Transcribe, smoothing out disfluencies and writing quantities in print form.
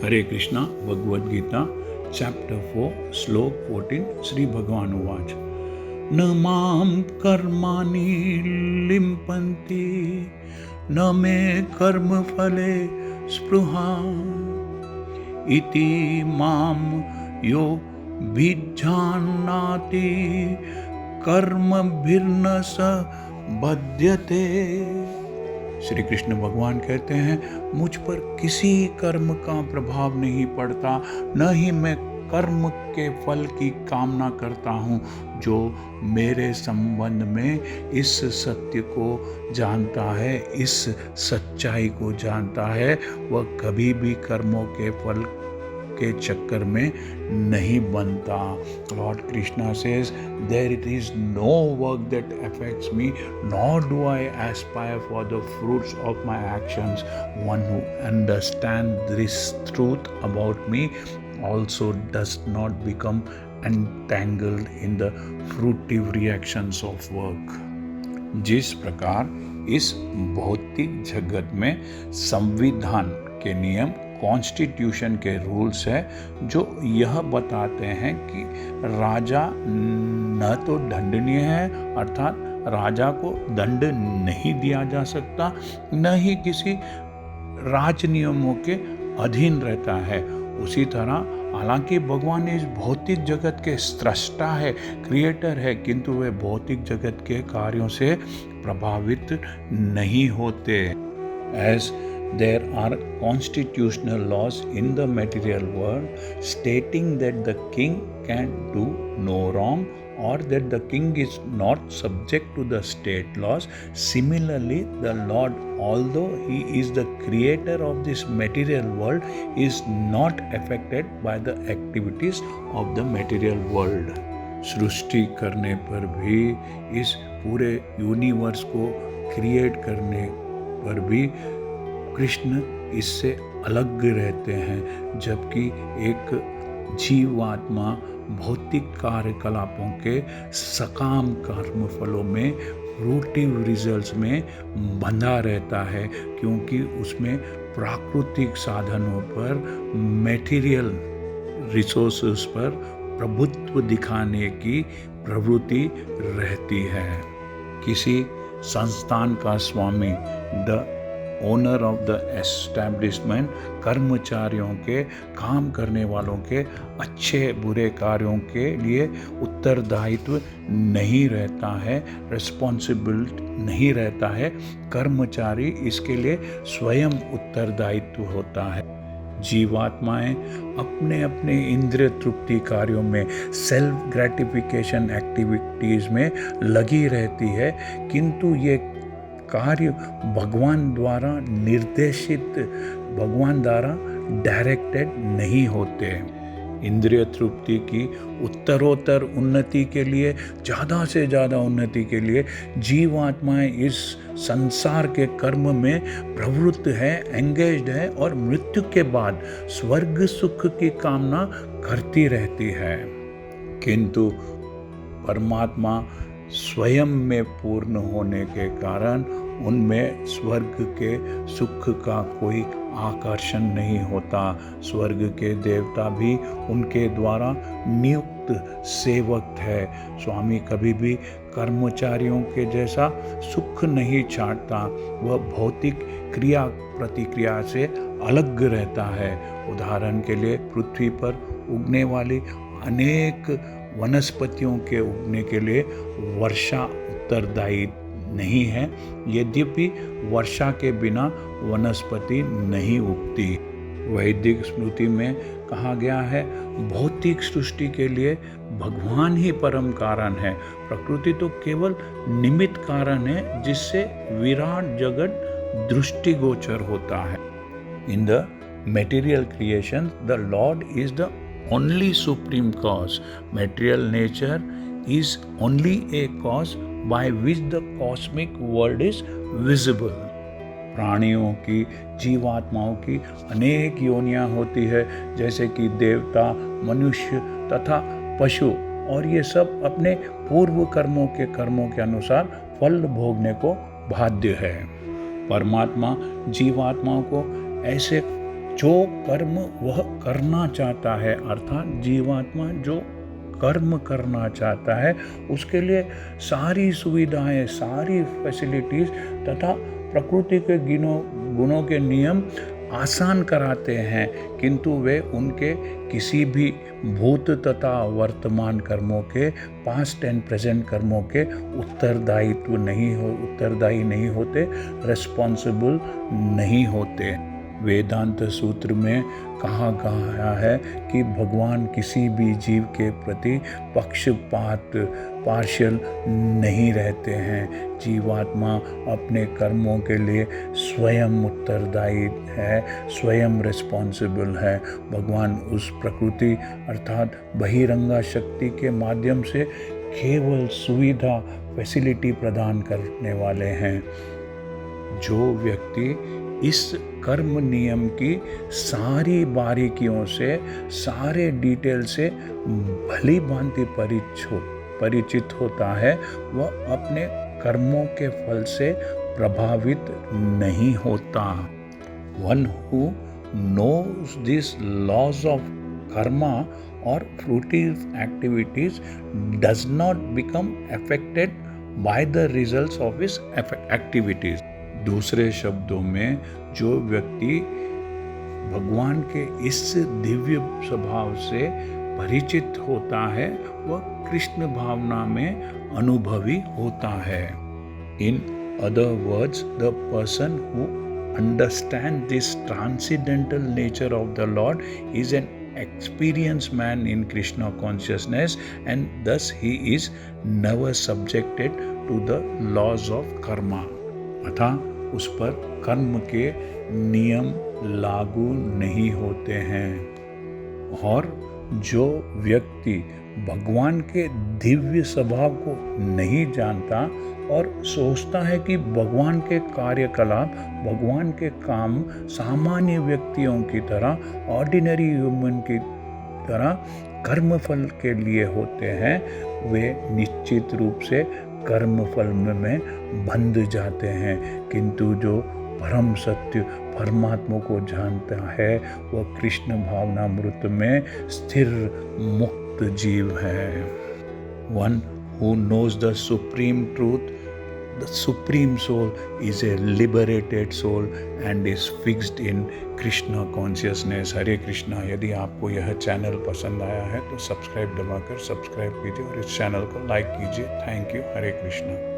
हरे Krishna Bhagavad Gita chapter 4 श्लोक 14 श्री भगवान उवाच न मां कर्माणि लिम्पन्ति न मे कर्म फले स्पृहा इति मां यो विजानाति कर्मभिर्न स बध्यते। श्री कृष्ण भगवान कहते हैं मुझ पर किसी कर्म का प्रभाव नहीं पड़ता, न ही मैं कर्म के फल की कामना करता हूँ। जो मेरे संबंध में इस सत्य को जानता है, इस सच्चाई को जानता है, वह कभी भी कर्मों के फल के चक्कर में नहीं बनता। Lord Krishna says there it is no work that affects me, nor do I aspire for the fruits of my actions. One who understands this truth about me also does not become entangled in the fruitive reactions of work. जिस प्रकार इस भौतिक जगत में संविधान के नियम, constitution के रूल्स है जो यह बताते हैं कि राजा न तो दंडनीय है, अर्थात राजा को दंड नहीं दिया जा सकता, न ही किसी राज नियमों के अधीन रहता है। उसी तरह हालांकि भगवान इस भौतिक जगत के स्रष्टा है, क्रिएटर है, किंतु वे भौतिक जगत के कार्यों से प्रभावित नहीं होते। As there are constitutional laws in the material world stating that the king can do no wrong or that the king is not subject to the state laws. Similarly, the Lord, although he is the creator of this material world, is not affected by the activities of the material world. सृष्टि करने पर भी, इस पूरे universe को create करने पर भी कृष्ण इससे अलग रहते हैं, जबकि एक जीवात्मा भौतिक कार्यकलापों के सकाम कर्म फलों में, फ्रूटिव रिजल्ट्स में बंधा रहता है, क्योंकि उसमें प्राकृतिक साधनों पर, मटेरियल रिसोर्सेस पर प्रभुत्व दिखाने की प्रवृत्ति रहती है। किसी संस्थान का स्वामी, the owner of the establishment, कर्मचारियों के, काम करने वालों के अच्छे बुरे कार्यों के लिए उत्तरदायित्व नहीं रहता है, रिस्पॉन्सिबल नहीं रहता है। कर्मचारी इसके लिए स्वयं उत्तरदायित्व होता है। जीवात्माएं अपने अपने इंद्रिय तृप्ति कार्यों में, सेल्फ ग्रेटिफिकेशन एक्टिविटीज़ में लगी रहती है, किंतु ये कार्य भगवान द्वारा निर्देशित, भगवान द्वारा डायरेक्टेड नहीं होते। इंद्रिय तृप्ति की उत्तरोत्तर उन्नति के लिए, ज़्यादा से ज़्यादा उन्नति के लिए जीवात्माएं इस संसार के कर्म में प्रवृत्त है, एंगेज्ड है, और मृत्यु के बाद स्वर्ग सुख की कामना करती रहती है। किंतु परमात्मा स्वयं में पूर्ण होने के कारण उनमें स्वर्ग के सुख का कोई आकर्षण नहीं होता। स्वर्ग के देवता भी उनके द्वारा नियुक्त सेवक है। स्वामी कभी भी कर्मचारियों के जैसा सुख नहीं चाहता, वह भौतिक क्रिया प्रतिक्रिया से अलग रहता है। उदाहरण के लिए पृथ्वी पर उगने वाली अनेक वनस्पतियों के उगने के लिए वर्षा उत्तरदायी नहीं है, यद्यपि वर्षा के बिना वनस्पति नहीं उगती। वैदिक स्मृति में कहा गया है भौतिक सृष्टि के लिए भगवान ही परम कारण है, प्रकृति तो केवल निमित्त कारण है जिससे विराट जगत दृष्टिगोचर होता है। In the material creation the Lord is the only supreme cause. Material nature is only a cause by which the cosmic world is visible. प्राणियों की, जीवात्माओं की अनेक योनियां होती है, जैसे कि देवता, मनुष्य तथा पशु, और ये सब अपने पूर्व कर्मों के अनुसार फल भोगने को बाध्य है। परमात्मा जीवात्माओं को ऐसे जो कर्म वह करना चाहता है, अर्थात जीवात्मा जो कर्म करना चाहता है उसके लिए सारी सुविधाएं, सारी फैसिलिटीज तथा प्रकृति के गुणों के नियम आसान कराते हैं, किंतु वे उनके किसी भी भूत तथा वर्तमान कर्मों के, पास्ट एंड प्रेजेंट कर्मों के उत्तरदायी नहीं होते, रिस्पॉन्सिबल नहीं होते। वेदांत सूत्र में कहा गया है कि भगवान किसी भी जीव के प्रति पक्षपात, पार्शियल नहीं रहते हैं। जीवात्मा अपने कर्मों के लिए स्वयं उत्तरदायी है, स्वयं रिस्पॉन्सिबल है। भगवान उस प्रकृति अर्थात बहिरंगा शक्ति के माध्यम से केवल सुविधा, फैसिलिटी प्रदान करने वाले हैं। जो व्यक्ति इस कर्म नियम की सारी बारीकियों से, सारे डिटेल से भली भांति परिचित होता है, वह अपने कर्मों के फल से प्रभावित नहीं होता। One who knows these laws of karma or fruitive activities does not become affected by the results of his activities. दूसरे शब्दों में, जो व्यक्ति भगवान के इस दिव्य स्वभाव से परिचित होता है वह कृष्ण भावना में अनुभवी होता है। In other words, the person who understands this transcendental nature of the Lord is an experienced man in Krishna consciousness, and thus he is never subjected to the laws of karma. अतः उस पर कर्म के नियम लागू नहीं होते हैं। और जो व्यक्ति भगवान के दिव्य स्वभाव को नहीं जानता और सोचता है कि भगवान के कार्यकलाप, भगवान के काम सामान्य व्यक्तियों की तरह, ऑर्डिनरी ह्यूमन की तरह कर्मफल के लिए होते हैं, वे निश्चित रूप से कर्मफल में बंध जाते हैं। किंतु जो परम सत्य परमात्मा को जानता है वह कृष्ण भावनामृत में स्थिर मुक्त जीव है। One who knows the supreme truth, the supreme soul is a liberated soul and is fixed in Krishna consciousness. हरे कृष्णा। यदि आपको यह चैनल पसंद आया है तो सब्सक्राइब दबाकर सब्सक्राइब कीजिए और इस चैनल को लाइक कीजिए। Thank you. हरे कृष्णा।